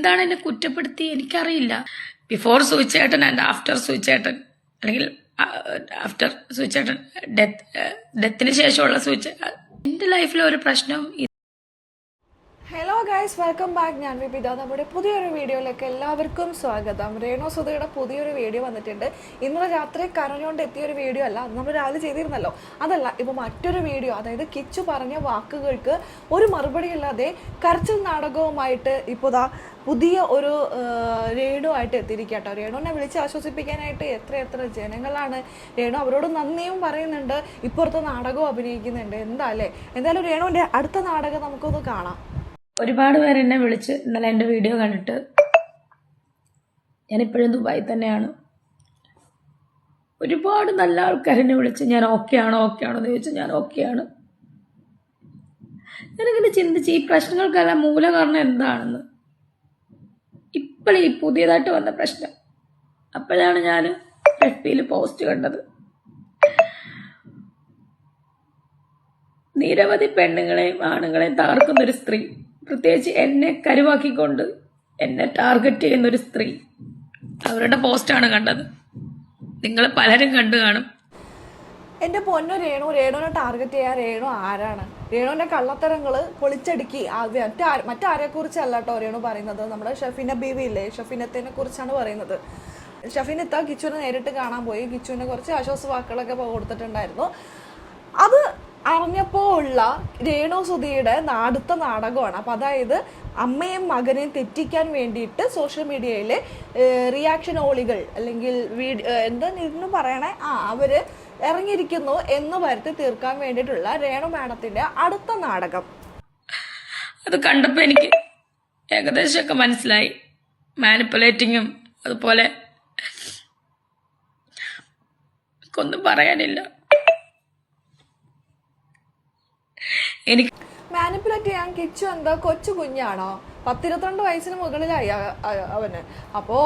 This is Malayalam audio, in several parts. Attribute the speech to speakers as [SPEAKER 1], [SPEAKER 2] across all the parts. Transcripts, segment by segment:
[SPEAKER 1] എന്താണ് എന്നെ കുറ്റപ്പെടുത്തി എനിക്കറിയില്ല. ബിഫോർ സൂചേട്ടൻ ആൻഡ് ആഫ്റ്റർ സൂചേട്ടൻ, അല്ലെങ്കിൽ ആഫ്റ്റർ സൂചേട്ടൻ ഡെത്തിന് ശേഷമുള്ള എൻ്റെ ലൈഫിലെ ഒരു പ്രശ്നവും.
[SPEAKER 2] Hello guys, welcome back. ഞാൻ വിപിത. നമ്മുടെ പുതിയൊരു വീഡിയോയിലേക്ക് എല്ലാവർക്കും സ്വാഗതം. രേണു സുധയുടെ പുതിയൊരു വീഡിയോ വന്നിട്ടുണ്ട്. ഇന്നലെ രാത്രി കരഞ്ഞുകൊണ്ട് എത്തിയൊരു വീഡിയോ അല്ല, അത് നമ്മൾ രാവിലെ ചെയ്തിരുന്നല്ലോ. അതല്ല, ഇപ്പോൾ മറ്റൊരു വീഡിയോ, അതായത് കിച്ചു പറഞ്ഞ വാക്കുകൾക്ക് ഒരു മറുപടി ഇല്ലാതെ കരച്ചിൽ നാടകവുമായിട്ട് ഇപ്പോൾ ദാ പുതിയ ഒരു രേണു ആയിട്ട് എത്തിയിരിക്കട്ടോ. രേണുവിനെ വിളിച്ച് ആശ്വസിപ്പിക്കാനായിട്ട് എത്ര ജനങ്ങളാണ്. രേണു അവരോട് നന്ദിയും പറയുന്നുണ്ട്, ഇപ്പുറത്തെ നാടകവും അഭിനയിക്കുന്നുണ്ട്. എന്തായാലും രേണുവിൻ്റെ അടുത്ത നാടകം നമുക്കൊന്ന് കാണാം.
[SPEAKER 1] ഒരുപാട് പേര് എന്നെ വിളിച്ച് ഇന്നലെ എൻ്റെ വീഡിയോ കണ്ടിട്ട്, ഞാനിപ്പോഴും ദുബായി തന്നെയാണ്, ഒരുപാട് നല്ല ആൾക്കാരെന്നെ വിളിച്ച് ഞാൻ ഓക്കെ ആണോ എന്ന് ചോദിച്ചാൽ ഞാൻ ഓക്കെയാണ്. ഞാനിങ്ങനെ ചിന്തിച്ച് ഈ പ്രശ്നങ്ങൾക്കെല്ലാം മൂല കാരണം എന്താണെന്ന്. ഈ പുതിയതായിട്ട് വന്ന പ്രശ്നം, അപ്പോഴാണ് ഞാൻ FB പോസ്റ്റ് കണ്ടത്. നിരവധി പെണ്ണുങ്ങളെയും ആണുങ്ങളെയും തകർക്കുന്നൊരു സ്ത്രീ, പ്രത്യേകിച്ച് എന്നെ കരുവാക്കിക്കൊണ്ട് എന്നെ ടാർഗറ്റ് ചെയ്യുന്നൊരു സ്ത്രീ, അവരുടെ പോസ്റ്റാണ് കണ്ടത്. നിങ്ങൾ പലരും കണ്ടു കാണും.
[SPEAKER 2] എൻ്റെ പൊന്നു രേണുവിനെ ടാർഗറ്റ് ചെയ്യാൻ രേണു ആരാണ്? രേണുവിൻ്റെ കള്ളത്തരങ്ങൾ പൊളിച്ചടുക്കി മറ്റാരെ കുറിച്ചല്ല കേട്ടോ രേണു പറയുന്നത്. നമ്മുടെ ഷഫീന ബീവി ഇല്ലേ, ഷഫീനത്തിനെ കുറിച്ചാണ് പറയുന്നത്. ഷഫീനത്ത കിച്ചുവിനെ നേരിട്ട് കാണാൻ പോയി, കിച്ചുവിനെ കുറച്ച് ആശ്വാസവാക്കുകളൊക്കെ കൊടുത്തിട്ടുണ്ടായിരുന്നു. അത് അറിഞ്ഞപ്പോൾ ഉള്ള രേണു സുധിയുടെ അടുത്ത നാടകമാണ്. അപ്പം അതായത് അമ്മയും മകനെയും തെറ്റിക്കാൻ വേണ്ടിയിട്ട് സോഷ്യൽ മീഡിയയിൽ റിയാക്ഷൻ ഓളികൾ, അല്ലെങ്കിൽ എന്താ പറയണേ, അവര് ഇറങ്ങിയിരിക്കുന്നു എന്ന് വരുത്തി തീർക്കാൻ വേണ്ടിയിട്ടുള്ള രേണു മാഡത്തിന്റെ അടുത്ത നാടകം.
[SPEAKER 1] അത് കണ്ടപ്പോൾ എനിക്ക് ഏകദേശമൊക്കെ മനസ്സിലായി. മാനിപ്പുലേറ്റിങ്ങും അതുപോലെ ഒന്നും പറയാനില്ല. എനിക്ക്
[SPEAKER 2] മാനിപ്പുലേറ്റ് ചെയ്യാൻ കിച്ചു എന്താ കൊച്ചു കുഞ്ഞാണോ? 10-22 വയസ്സിന് മുകളിലായി അവന്. അപ്പോൾ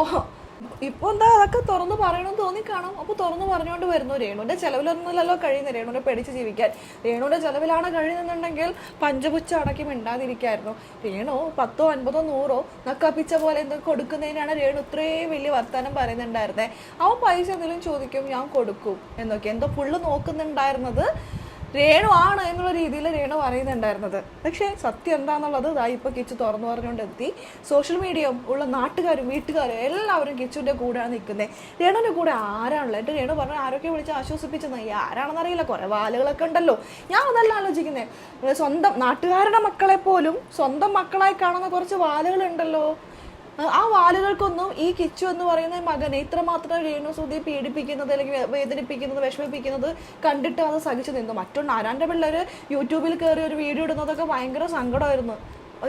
[SPEAKER 2] ഇപ്പോൾ എന്താ അതൊക്കെ തുറന്നു പറയണമെന്ന് തോന്നിക്കാണും. അപ്പോൾ തുറന്നു പറഞ്ഞുകൊണ്ട് വരുന്നു. രേണുവിൻ്റെ ചിലവിലൊന്നുമല്ലോ കഴിയുന്നത്, രേണുവിനെ പേടിച്ച് ജീവിക്കാൻ. രേണുവിൻ്റെ ചിലവിലാണ് കഴിയുന്നുണ്ടെങ്കിൽ പഞ്ചപുച്ച അടക്കി മിണ്ടാതിരിക്കായിരുന്നു. രേണു 10, 50, 100 നക്കപ്പിച്ച പോലെ എന്തൊക്കെ കൊടുക്കുന്നതിനാണ് രേണു ഇത്രയും വലിയ വർത്തമാനം പറയുന്നുണ്ടായിരുന്നത്. അവൻ പൈസ എന്തെങ്കിലും ചോദിക്കും, ഞാൻ കൊടുക്കും എന്നൊക്കെ എന്തോ ഫുള്ള് നോക്കുന്നുണ്ടായിരുന്നത് രേണു ആണ് എന്നുള്ള രീതിയിൽ രേണു പറയുന്നുണ്ടായിരുന്നത്. പക്ഷേ സത്യം എന്താണെന്നുള്ളത് ഇതായി ഇപ്പോൾ കിച്ചു തുറന്നു പറഞ്ഞുകൊണ്ട് എത്തി. സോഷ്യൽ മീഡിയയും ഉള്ള നാട്ടുകാരും വീട്ടുകാരും എല്ലാവരും കിച്ചുവിൻ്റെ കൂടെയാണ് നിൽക്കുന്നത്. രേണുവിൻ്റെ കൂടെ ആരാണല്ലോ? എൻ്റെ രേണു പറഞ്ഞു ആരൊക്കെ വിളിച്ച് ആശ്വസിപ്പിച്ചെന്ന്. ആരാണെന്ന് അറിയില്ല, കുറേ വാലുകളൊക്കെ ഉണ്ടല്ലോ. ഞാൻ അതല്ല ആലോചിക്കുന്നത്, സ്വന്തം നാട്ടുകാരുടെ മക്കളെ പോലും സ്വന്തം മക്കളായി കാണുന്ന കുറച്ച് വാലുകളുണ്ടല്ലോ. ആ വാലുകൾക്കൊന്നും ഈ കിച്ചു എന്ന് പറയുന്ന മകനെ ഇത്രമാത്രം രേണു സുധി പീഡിപ്പിക്കുന്നത്, അല്ലെങ്കിൽ വേദനിപ്പിക്കുന്നത്, വിഷമിപ്പിക്കുന്നത് കണ്ടിട്ട് അത് സഹിച്ചു നിന്നു. മറ്റുള്ള ആരാൻ്റെ പിള്ളേര് യൂട്യൂബിൽ കയറി ഒരു വീഡിയോ ഇടുന്നതൊക്കെ ഭയങ്കര സങ്കടമായിരുന്നു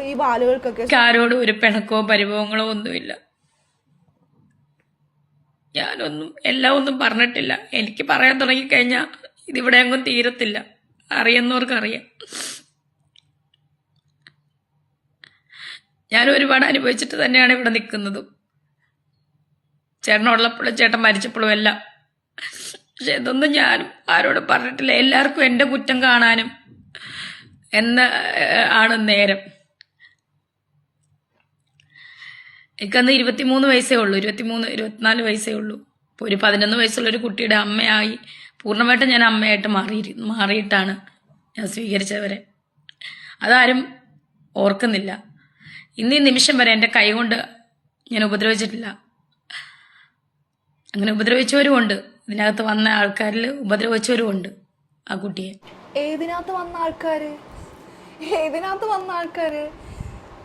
[SPEAKER 2] ഈ വാലുകൾക്കൊക്കെ.
[SPEAKER 1] ആരോടും ഒരു പിണക്കോ പരിഭവങ്ങളോ ഒന്നുമില്ല. എല്ലാം ഒന്നും പറഞ്ഞിട്ടില്ല. എനിക്ക് പറയാൻ തുടങ്ങിക്കഴിഞ്ഞാൽ ഇതിവിടെ അങ്ങും തീരത്തില്ല. അറിയുന്നവർക്കറിയാം. ഞാൻ ഒരുപാട് അനുഭവിച്ചിട്ട് തന്നെയാണ് ഇവിടെ നിൽക്കുന്നതും. ചേട്ടനുള്ളപ്പോഴും ചേട്ടൻ മരിച്ചപ്പോഴും എല്ലാം. പക്ഷെ ഇതൊന്നും ഞാനും ആരോടും പറഞ്ഞിട്ടില്ല. എല്ലാവർക്കും എൻ്റെ കുറ്റം കാണാനും ആണ് നേരം. എനിക്കന്ന് 23 വയസ്സേ ഉള്ളൂ, 24 വയസ്സേ ഉള്ളൂ. ഇപ്പോൾ ഒരു 11 വയസ്സുള്ളൊരു കുട്ടിയുടെ അമ്മയായി പൂർണ്ണമായിട്ടും ഞാൻ അമ്മയായിട്ട് മാറിയിട്ടാണ് ഞാൻ സ്വീകരിച്ചവരെ. അതാരും ഓർക്കുന്നില്ല. ഇന്നീ നിമിഷം വരെ എൻ്റെ കൈ കൊണ്ട് ഞാൻ ഉപദ്രവിച്ചിട്ടില്ല. അങ്ങനെ ഉപദ്രവിച്ചവരുമുണ്ട്. ഇതിനകത്ത് വന്ന ആൾക്കാരിൽ ഉപദ്രവിച്ചവരുമുണ്ട് ആ കുട്ടിയെ.
[SPEAKER 2] ഏതിനകത്ത് വന്ന ആൾക്കാര്?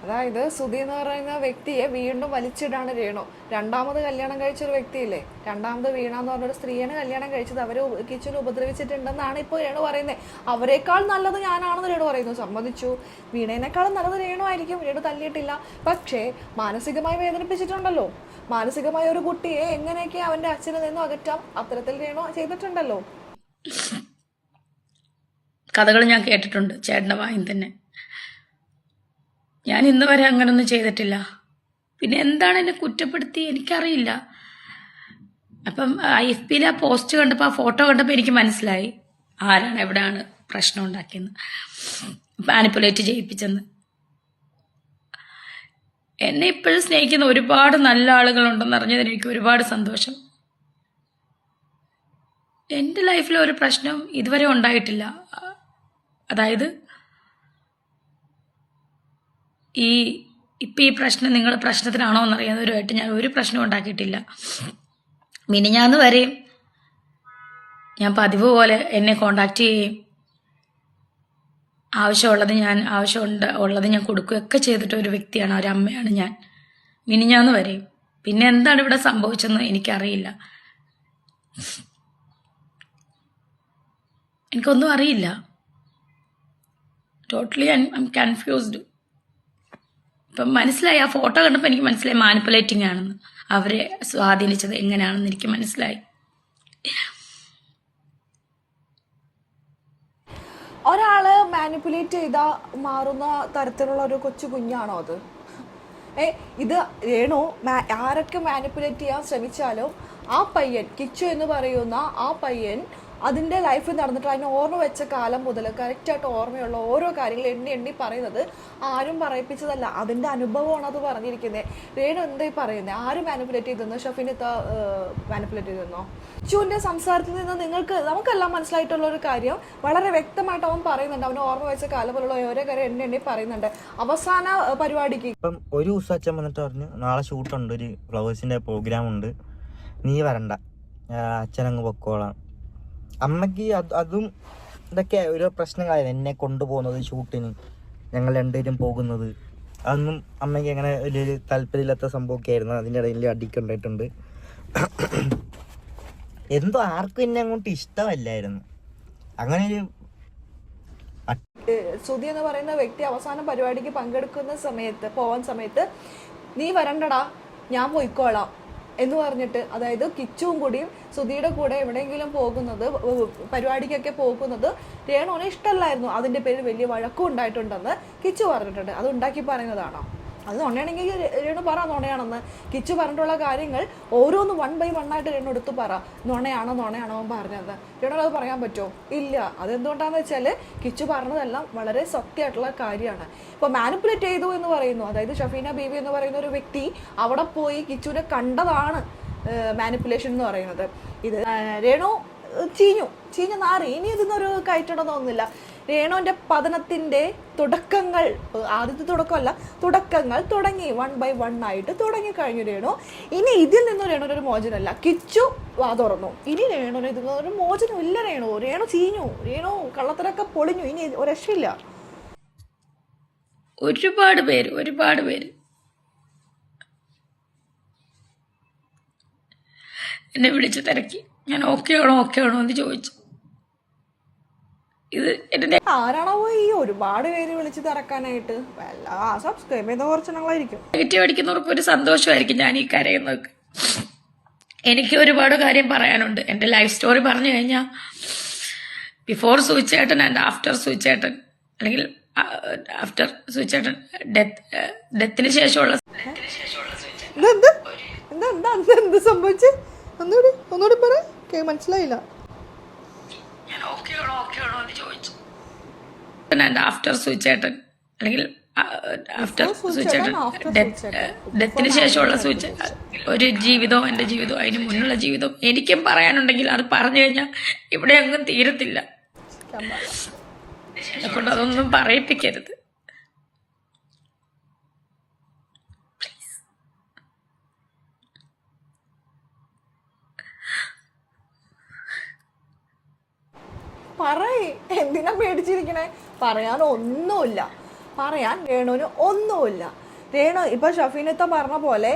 [SPEAKER 2] അതായത് സുധി എന്ന് പറയുന്ന വ്യക്തിയെ വീണ്ടും വലിച്ചിടാണ് രേണു. രണ്ടാമത് കല്യാണം കഴിച്ചൊരു വ്യക്തിയില്ലേ, രണ്ടാമത് വീണ എന്ന് പറഞ്ഞൊരു സ്ത്രീയാണ് കല്യാണം കഴിച്ചത്. അവർ കിച്ചുവിനെ ഉപദ്രവിച്ചിട്ടുണ്ടെന്നാണ് ഇപ്പോൾ രേണു പറയുന്നത്. അവരെക്കാൾ നല്ലത് ഞാനാണെന്ന് രേണു പറയുന്നു. സമ്മതിച്ചു, വീണേനേക്കാളും നല്ലത് രേണു ആയിരിക്കും. രേണു തല്ലിയിട്ടില്ല, പക്ഷേ മാനസികമായി വേദനിപ്പിച്ചിട്ടുണ്ടല്ലോ. മാനസികമായ ഒരു കുട്ടിയെ എങ്ങനെയൊക്കെ അവൻ്റെ അച്ഛനിൽ നിന്നും അകറ്റാം, അത്തരത്തിൽ രേണു ചെയ്തിട്ടുണ്ടല്ലോ.
[SPEAKER 1] കഥകൾ ഞാൻ കേട്ടിട്ടുണ്ട് ചേട്ടൻ്റെ വായും തന്നെ. ഞാൻ ഇന്ന് വരെ അങ്ങനൊന്നും ചെയ്തിട്ടില്ല. പിന്നെ എന്താണ് എന്നെ കുറ്റപ്പെടുത്തി എനിക്കറിയില്ല. അപ്പം FB ആ പോസ്റ്റ് കണ്ടപ്പോൾ, ആ ഫോട്ടോ കണ്ടപ്പോൾ എനിക്ക് മനസ്സിലായി ആരാണ് എവിടെയാണ് പ്രശ്നം ഉണ്ടാക്കിയെന്ന്, മാനിപ്പുലേറ്റ് ചെയ്യിപ്പിച്ചെന്ന്. എന്നെ ഇപ്പോഴും സ്നേഹിക്കുന്ന ഒരുപാട് നല്ല ആളുകളുണ്ടെന്ന് അറിഞ്ഞതിന് എനിക്ക് ഒരുപാട് സന്തോഷം. എൻ്റെ ലൈഫിൽ ഒരു പ്രശ്നം ഇതുവരെ ഉണ്ടായിട്ടില്ല. അതായത് ഇപ്പം ഈ പ്രശ്നം നിങ്ങൾ പ്രശ്നത്തിനാണോ എന്നറിയാവുന്നവരുമായിട്ട് ഞാൻ ഒരു പ്രശ്നം ഉണ്ടാക്കിയിട്ടില്ല. മിനിഞ്ഞാന്ന് വരെയും ഞാൻ പതിവ് പോലെ എന്നെ കോണ്ടാക്ട് ചെയ്യുകയും ആവശ്യമുള്ളത് ഞാൻ കൊടുക്കുകയൊക്കെ ചെയ്തിട്ട് ഒരു വ്യക്തിയാണ്, ഒരു അമ്മയാണ് ഞാൻ മിനിഞ്ഞാന്ന് വരെയും. പിന്നെ എന്താണ് ഇവിടെ സംഭവിച്ചതെന്ന് എനിക്കറിയില്ല. എനിക്കൊന്നും അറിയില്ല. Totally I M confused. ഇപ്പം മനസ്സിലായി, ആ ഫോട്ടോ കണ്ടപ്പോൾ എനിക്ക് മനസ്സിലായി മാനിപ്പുലേറ്റിംഗ് ആണെന്ന്. അവരെ സ്വാധീനിച്ചത് എങ്ങനെയാണെന്ന് എനിക്ക് മനസ്സിലായി.
[SPEAKER 2] ഒരാള് മാനിപ്പുലേറ്റ് ചെയ്താൽ മാറുന്ന തരത്തിലുള്ള ഒരു കൊച്ചു കുഞ്ഞാണോ അത്? ഇത് രേണു ആരൊക്കെ മാനിപ്പുലേറ്റ് ചെയ്യാൻ ശ്രമിച്ചാലും ആ പയ്യൻ, കിച്ചു എന്ന് പറയുന്ന ആ പയ്യൻ, അതിൻ്റെ ലൈഫിൽ നടന്നിട്ട് അതിന് ഓർമ്മ വെച്ച കാലം മുതൽ കറക്റ്റായിട്ട് ഓർമ്മയുള്ള ഓരോ കാര്യങ്ങൾ എണ്ണി എണ്ണി പറയുന്നത് ആരും പറയിപ്പിച്ചതല്ല, അതിൻ്റെ അനുഭവമാണ് അത് പറഞ്ഞിരിക്കുന്നത്. രേണു എന്തായി പറയുന്നത്? ആര് മാനിപ്പുലേറ്റ് ചെയ്തെന്നോ? ഷഫീനത്ത മാനിപ്പുലേറ്റ് ചെയ്തെന്നോ? കിച്ചുവിൻ്റെ സംസാരത്തിൽ നിന്ന് നമുക്കെല്ലാം മനസ്സിലായിട്ടുള്ള ഒരു കാര്യം വളരെ വ്യക്തമായിട്ട് അവൻ പറയുന്നുണ്ട്. അവന് ഓർമ്മ വെച്ച കാലം പോലുള്ള ഓരോ കാര്യം എണ്ണി എണ്ണി പറയുന്നുണ്ട്. അവസാന പരിപാടിക്ക്
[SPEAKER 3] ഇപ്പം ഒരു ദിവസം അച്ഛൻ വന്നിട്ട് പറഞ്ഞു, നാളെ ഷൂട്ടുണ്ട്, ഒരു ഫ്ലവേഴ്സിൻ്റെ പ്രോഗ്രാം ഉണ്ട്, നീ വരണ്ട, അച്ഛനങ്ങ് പൊക്കോളാം. അമ്മയ്ക്ക് അതും ഇതൊക്കെ ഓരോ പ്രശ്നങ്ങളായിരുന്നു. എന്നെ കൊണ്ടുപോകുന്നത് ഷൂട്ടിന്, ഞങ്ങൾ രണ്ടുപേരും പോകുന്നത്, അതൊന്നും അമ്മയ്ക്ക് അങ്ങനെ വലിയൊരു താല്പര്യമില്ലാത്ത സംഭവമൊക്കെ ആയിരുന്നു. അതിൻ്റെ ഇടയിൽ അടിക്ക് ഉണ്ടായിട്ടുണ്ട്. എന്തോ ആർക്കും എന്നെ അങ്ങോട്ട് ഇഷ്ടമല്ലായിരുന്നു. അങ്ങനെ ഒരു
[SPEAKER 2] സുധി എന്ന് പറയുന്ന വ്യക്തി അവസാന പരിപാടിക്ക് പങ്കെടുക്കുന്ന പോവാൻ സമയത്ത് നീ വരണ്ടടാ, ഞാൻ പോയിക്കോളാം എന്ന് പറഞ്ഞിട്ട്, അതായത് കിച്ചുവും കൂടിയും സുധിയുടെ കൂടെ എവിടെയെങ്കിലും പോകുന്നത്, പരിപാടിക്കൊക്കെ പോകുന്നത് രേണുവിന് ഇഷ്ടമല്ലായിരുന്നു. അതിൻ്റെ പേരിൽ വലിയ വഴക്കും ഉണ്ടായിട്ടുണ്ടെന്ന് കിച്ചു പറഞ്ഞിട്ടുണ്ട്. അത് ഉണ്ടാക്കി പറയുന്നതാണോ? അത് നുണയാണെങ്കിൽ രേണു പറ നുണയാണെന്ന്. കിച്ചു പറഞ്ഞിട്ടുള്ള കാര്യങ്ങൾ ഓരോന്ന് 1 by 1 ആയിട്ട് രേണു എടുത്ത് പറ, നുണയാണോ അവൻ പറഞ്ഞത്. രേണു അത് പറയാൻ പറ്റുമോ? ഇല്ല. അതെന്തുകൊണ്ടാന്ന് വെച്ചാൽ കിച്ചു പറഞ്ഞതെല്ലാം വളരെ സത്യമായിട്ടുള്ള കാര്യമാണ്. ഇപ്പോൾ മാനിപ്പുലേറ്റ് ചെയ്തു എന്ന് പറയുന്നു, അതായത് ഷഫീന ബീവി എന്ന് പറയുന്ന ഒരു വ്യക്തി അവിടെ പോയി കിച്ചുവിനെ കണ്ടതാണ് മാനിപ്പുലേഷൻ എന്ന് പറയുന്നത്. ഇത് രേണു ചീഞ്ഞു നാറി. ഇനി ഇതിന്നൊരു കയറ്റണമെന്നൊന്നുമില്ല. രേണുവിൻ്റെ പതനത്തിൻ്റെ തുടക്കങ്ങൾ, ആദ്യത്തെ തുടക്കമല്ല, തുടക്കങ്ങൾ തുടങ്ങി 1 by 1 ആയിട്ട് തുടങ്ങിക്കഴിഞ്ഞു രേണു. ഇനി ഇതിൽ നിന്നും രേണുവിനൊരു മോചനമല്ല. കിച്ചു വാ തുറന്നു, ഇനി രേണുവിന് ഇതിൽ നിന്നൊരു മോചനം ഇല്ല. രേണു ചീഞ്ഞു, രേണു കള്ളത്തരൊക്കെ പൊളിഞ്ഞു, ഇനി ഒരു രക്ഷയില്ല.
[SPEAKER 1] ഒരുപാട് പേര് എന്നെ വിളിച്ച് തിരക്കി. ഞാൻ ഓക്കെ ആണോ എന്ന് ചോദിച്ചു. ഇത് എന്റെ
[SPEAKER 2] ആരാണോ ഈ ഒരുപാട് പേര് വിളിച്ച് തിരക്കാനായിട്ട്? സബ്സ്ക്രൈബ് ചെയ്ത കുറച്ചെണ്ണങ്ങളായിരിക്കും.
[SPEAKER 1] നെഗറ്റീവ് അടിക്കുന്നവർക്ക് ഒരു സന്തോഷമായിരിക്കും ഞാൻ ഈ കരയുന്നതൊക്കെ. എനിക്ക് ഒരുപാട് കാര്യം പറയാനുണ്ട്. എൻ്റെ ലൈഫ് സ്റ്റോറി പറഞ്ഞു കഴിഞ്ഞാൽ ബിഫോർ സൂയിച്ചേട്ടൻ ആൻഡ് ആഫ്റ്റർ സൂയിച്ചേട്ടൻ, അല്ലെങ്കിൽ ആഫ്റ്റർ സൂയിച്ചേട്ടൻ ഡെത്തിന് ശേഷമുള്ള
[SPEAKER 2] എന്ത് സംഭവിച്ചു? ഒന്നുകൂടി പറ, മനസ്സിലായില്ല.
[SPEAKER 1] ഞാൻ ഓക്കെ ആണോ എന്ന് ചോദിച്ചു. ആഫ്റ്റർ സൂയിച്ചേട്ടൻ, അല്ലെങ്കിൽ ആഫ്റ്റർ സൂയിച്ചേട്ടൻ ഡെത്തിന് ശേഷമുള്ള ഒരു ജീവിതവും എൻ്റെ ജീവിതവും അതിന് മുന്നുള്ള ജീവിതവും എനിക്കും പറയാനുണ്ടെങ്കിൽ അത് പറഞ്ഞു കഴിഞ്ഞാൽ ഇവിടെ ഒന്നും തീരത്തില്ല. അതുകൊണ്ട് അതൊന്നും പറയിപ്പിക്കരുത്.
[SPEAKER 2] എന്തിനാ പേടിച്ചിരിക്കണേ? പറയാൻ രേണുവിന് ഒന്നുമില്ല. രേണു ഇപ്പൊ ഷഫീനത്ത പറഞ്ഞ പോലെ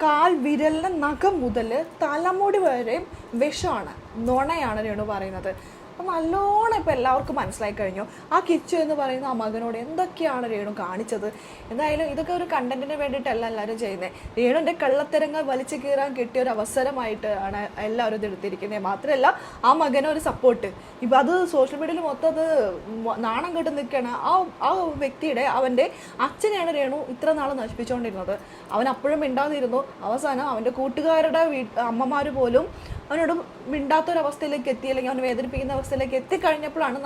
[SPEAKER 2] കാൽ വിരലിന്റെ നഖം മുതൽ തലമുടി വരെ വിഷമാണ്, നുണയാണ് രേണു പറയുന്നത്. അപ്പം നല്ലോണം ഇപ്പം എല്ലാവർക്കും മനസ്സിലായി കഴിഞ്ഞു ആ കിച്ചു എന്ന് പറയുന്ന ആ മകനോട് എന്തൊക്കെയാണ് രേണു കാണിച്ചത്. എന്തായാലും ഇതൊക്കെ ഒരു കണ്ടന്റിന് വേണ്ടിയിട്ടല്ല എല്ലാവരും ചെയ്യുന്നത്. രേണുവിൻ്റെ കള്ളത്തരങ്ങൾ വലിച്ചു കീറാൻ കിട്ടിയ ഒരു അവസരമായിട്ട് ആണ് എല്ലാവരും ഇത് എടുത്തിരിക്കുന്നത്. മാത്രമല്ല ആ മകനൊരു സപ്പോർട്ട്. ഇപ്പം അത് സോഷ്യൽ മീഡിയയിൽ മൊത്തം അത് നാണം കെട്ട് നിൽക്കുകയാണ്. ആ വ്യക്തിയുടെ അവൻ്റെ അച്ഛനെയാണ് രേണു ഇത്ര നാൾ നശിപ്പിച്ചുകൊണ്ടിരുന്നത്. അവൻ അപ്പോഴും മിണ്ടാതിരുന്നു. അവസാനം അവൻ്റെ കൂട്ടുകാരുടെ അമ്മമാർ പോലും അവനോട് മിണ്ടാത്തൊരവസ്ഥയിലേക്ക് എത്തി, അല്ലെങ്കിൽ അവനെ വേദനിപ്പിക്കുന്ന അവസ്ഥയിലേക്ക് എത്തിക്കഴിഞ്ഞപ്പോഴാണ്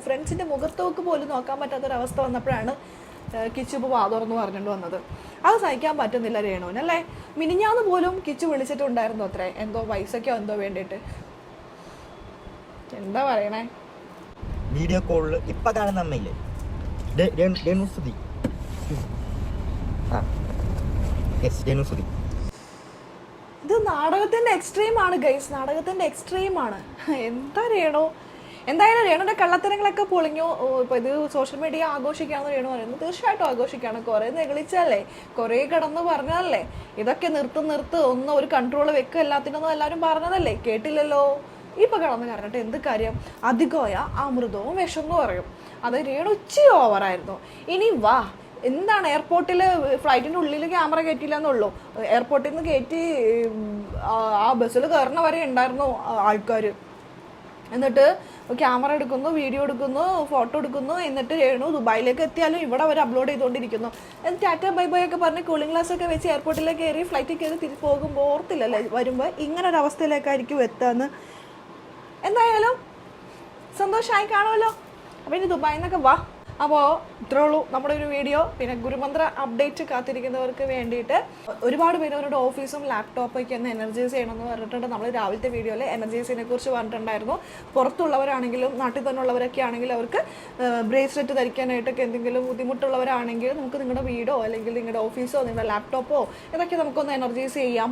[SPEAKER 2] ഫ്രണ്ട്സിൻ്റെ മുഖത്തോക്ക് പോലും നോക്കാൻ പറ്റാത്തൊരവസ്ഥ വന്നപ്പോഴാണ് കിച്ചു ഇപ്പോൾ വാതുറന്ന് പറഞ്ഞിട്ട് വന്നത്. അത് സഹിക്കാൻ പറ്റുന്നില്ല രേണുവിന് അല്ലേ. മിനിഞ്ഞാന്ന് പോലും കിച്ചു വിളിച്ചിട്ടുണ്ടായിരുന്നു അത്രേ, എന്തോ പൈസയ്ക്കോ എന്തോ വേണ്ടിയിട്ട്. എന്താ പറയണേ.
[SPEAKER 3] വീഡിയോ കോളിൽ ഇപ്പൊ കാണുന്ന അമ്മയില്ലേ രേണുസുതി,
[SPEAKER 2] ഇത് നാടകത്തിന്റെ എക്സ്ട്രീം ആണ് ഗൈസ്, നാടകത്തിന്റെ എക്സ്ട്രീം ആണ്. എന്താ രേണു. എന്തായാലും രേണുവിന്റെ കള്ളത്തരങ്ങളൊക്കെ പൊളിഞ്ഞു. ഇപ്പൊ ഇത് സോഷ്യൽ മീഡിയ ആഘോഷിക്കാന്ന് രേണു പറയുന്നത് തീർച്ചയായിട്ടും ആഘോഷിക്കാണ്. കുറെ നെഗളിച്ചല്ലേ, കുറെ കിടന്ന് പറഞ്ഞതല്ലേ, ഇതൊക്കെ നിർത്ത് ഒന്ന് ഒരു കൺട്രോൾ വെക്കുക എല്ലാത്തിനൊന്നും എല്ലാവരും പറഞ്ഞതല്ലേ, കേട്ടില്ലല്ലോ. ഇപ്പൊ കിടന്ന് കറങ്ങട്ടെ, എന്ത് കാര്യം. അധികമായ അമൃതവും വിഷം എന്ന് പറയും. അത് രേണു ഇച്ചിരി ഓവറായിരുന്നു. ഇനി വാ, എന്താണ് എയർപോർട്ടിൽ ഫ്ലൈറ്റിൻ്റെ ഉള്ളിൽ ക്യാമറ കയറ്റിയില്ല എന്നുള്ളൂ. എയർപോർട്ടിൽ നിന്ന് കയറ്റി ആ ബസ്സിൽ കയറുന്ന വരെ ഉണ്ടായിരുന്നു ആൾക്കാർ. എന്നിട്ട് ക്യാമറ എടുക്കുന്നു, വീഡിയോ എടുക്കുന്നു, ഫോട്ടോ എടുക്കുന്നു. എന്നിട്ട് രേണു ദുബായിലേക്ക് എത്തിയാലും ഇവിടെ അവർ അപ്ലോഡ് ചെയ്തുകൊണ്ടിരിക്കുന്നു. എന്നിട്ട് ടാറ്റ ബൈ ബൈ ഒക്കെ പറഞ്ഞ് കൂളിംഗ് ഗ്ലാസ് ഒക്കെ വെച്ച് എയർപോർട്ടിലേക്ക് കയറി ഫ്ലൈറ്റിൽ കയറി തിരിച്ച് പോകുമ്പോൾ ഓർത്തില്ലല്ലേ വരുമ്പോൾ ഇങ്ങനെ ഒരു അവസ്ഥയിലേക്കായിരിക്കും എത്താന്ന്. എന്തായാലും സന്തോഷമായി കാണുമല്ലോ. അപ്പോൾ ഇനി ദുബായിൽ നിന്നൊക്കെ വാ. അപ്പോൾ ഇത്രേ ഉള്ളൂ നമ്മുടെ ഒരു വീഡിയോ. പിന്നെ ഗുരുമന്ത്ര അപ്ഡേറ്റ് കാത്തിരിക്കുന്നവർക്ക് വേണ്ടിയിട്ട് ഒരുപാട് പേര് അവരുടെ ഓഫീസും ലാപ്ടോപ്പൊക്കെ ഒന്ന് എനർജൈസ് ചെയ്യണമെന്ന് പറഞ്ഞിട്ടുണ്ട്. നമ്മൾ രാവിലത്തെ വീഡിയോയിൽ എനർജൈസിനെ കുറിച്ച് പറഞ്ഞിട്ടുണ്ടായിരുന്നു. പുറത്തുള്ളവരാണെങ്കിലും നാട്ടിൽ തന്നെ ഉള്ളവരൊക്കെ ആണെങ്കിലും അവർക്ക് ബ്രേസ്ലെറ്റ് ധരിക്കാനായിട്ടൊക്കെ എന്തെങ്കിലും ബുദ്ധിമുട്ടുള്ളവരാണെങ്കിൽ നമുക്ക് നിങ്ങളുടെ വീടോ അല്ലെങ്കിൽ നിങ്ങളുടെ ഓഫീസോ നിങ്ങളുടെ ലാപ്ടോപ്പോ ഇതൊക്കെ നമുക്കൊന്ന് എനർജൈസ് ചെയ്യാം.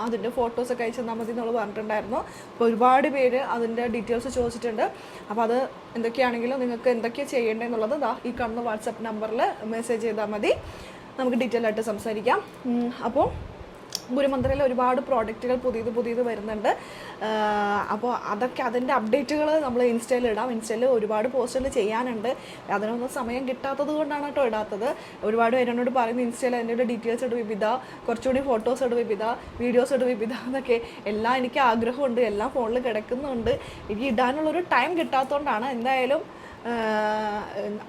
[SPEAKER 2] അതിൻ്റെ ഫോട്ടോസൊക്കെ അയച്ചു തന്നാൽ മതി എന്നുള്ളത് പറഞ്ഞിട്ടുണ്ടായിരുന്നു. അപ്പോൾ ഒരുപാട് പേര് അതിൻ്റെ ഡീറ്റെയിൽസ് ചോദിച്ചിട്ടുണ്ട്. അപ്പോൾ അത് എന്തൊക്കെയാണെങ്കിലും നിങ്ങൾക്ക് എന്തൊക്കെയാണ് ചെയ്യേണ്ടതെന്നുള്ളത് ഈ കാണുന്ന വാട്സപ്പ് നമ്പറിൽ മെസ്സേജ് ചെയ്താൽ മതി, നമുക്ക് ഡീറ്റെയിൽ ആയിട്ട് സംസാരിക്കാം. അപ്പോൾ ഗുരുമന്ത്രയിൽ ഒരുപാട് പ്രോഡക്റ്റുകൾ പുതിയത് വരുന്നുണ്ട്. അപ്പോൾ അതൊക്കെ അതിൻ്റെ അപ്ഡേറ്റുകൾ നമ്മൾ ഇൻസ്റ്റയിൽ ഇടാം. ഇൻസ്റ്റയിൽ ഒരുപാട് പോസ്റ്റുകൾ ചെയ്യാനുണ്ട്. അതിനൊന്നും സമയം കിട്ടാത്തത് കൊണ്ടാണ് കേട്ടോ ഇടാത്തത്. ഒരുപാട് പേരെന്നോട് പറയുന്നു ഇൻസ്റ്റയിൽ അതിൻ്റെ ഡീറ്റെയിൽസ് ഇട് വിവിധ, കുറച്ചുകൂടി ഫോട്ടോസ് ഇട് വിവിധ, വീഡിയോസ് ഇട് വിവിധ എന്നൊക്കെ. എല്ലാം എനിക്ക് ആഗ്രഹമുണ്ട്, എല്ലാം ഫോണിൽ കിടക്കുന്നുണ്ട്. എനിക്ക് ഇടാനുള്ളൊരു ടൈം കിട്ടാത്തതുകൊണ്ടാണ്. എന്തായാലും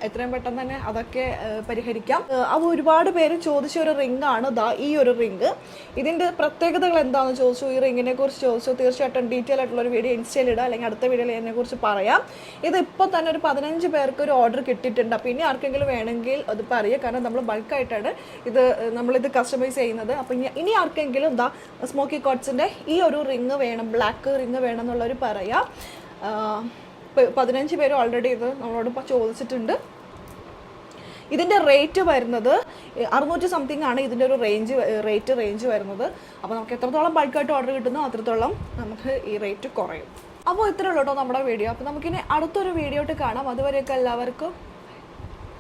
[SPEAKER 2] എത്രയും പെട്ടെന്ന് തന്നെ അതൊക്കെ പരിഹരിക്കാം. അപ്പോൾ ഒരുപാട് പേര് ചോദിച്ച ഒരു റിംഗാണ് ഈ ഒരു റിംഗ്. ഇതിൻ്റെ പ്രത്യേകതകൾ എന്താണെന്ന് ചോദിച്ചു, ഈ റിങ്ങിനെ കുറിച്ച് ചോദിച്ചു. തീർച്ചയായിട്ടും ഡീറ്റെയിൽ ആയിട്ടുള്ളൊരു വീഡിയോ ഇൻസ്റ്റയിൽ ഇടാം, അല്ലെങ്കിൽ അടുത്ത വീഡിയോയിൽ ഇതിനെക്കുറിച്ച് പറയാം. ഇതിപ്പോൾ തന്നെ ഒരു 15 പേർക്ക് ഒരു ഓർഡർ കിട്ടിയിട്ടുണ്ട്. അപ്പോൾ ഇനി ആർക്കെങ്കിലും വേണമെങ്കിൽ അത് പറയുക, കാരണം നമ്മൾ ബൾക്കായിട്ടാണ് നമ്മളിത് കസ്റ്റമൈസ് ചെയ്യുന്നത്. അപ്പോൾ ഇനി ആർക്കെങ്കിലും സ്മോക്കി കോട്ട്സിൻ്റെ ഈ ഒരു റിങ് വേണം, ബ്ലാക്ക് റിങ് വേണം എന്നുള്ളവർ പറയാം. 15 പേര് ഓൾറെഡി ഇത് നമ്മളോട് ചോദിച്ചിട്ടുണ്ട്. ഇതിൻ്റെ റേറ്റ് വരുന്നത് 600 സംതിങ് ആണ് ഇതിൻ്റെ ഒരു റേഞ്ച് വരുന്നത്. അപ്പോൾ നമുക്ക് എത്രത്തോളം ബൾക്കായിട്ട് ഓർഡർ കിട്ടുന്നോ അത്രത്തോളം നമുക്ക് ഈ റേറ്റ് കുറയും. അപ്പോൾ ഇത്രയുള്ളൂ കേട്ടോ നമ്മുടെ വീഡിയോ. അപ്പോൾ നമുക്കിനി അടുത്തൊരു വീഡിയോ ആയിട്ട് കാണാം. അതുവരെയൊക്കെ എല്ലാവർക്കും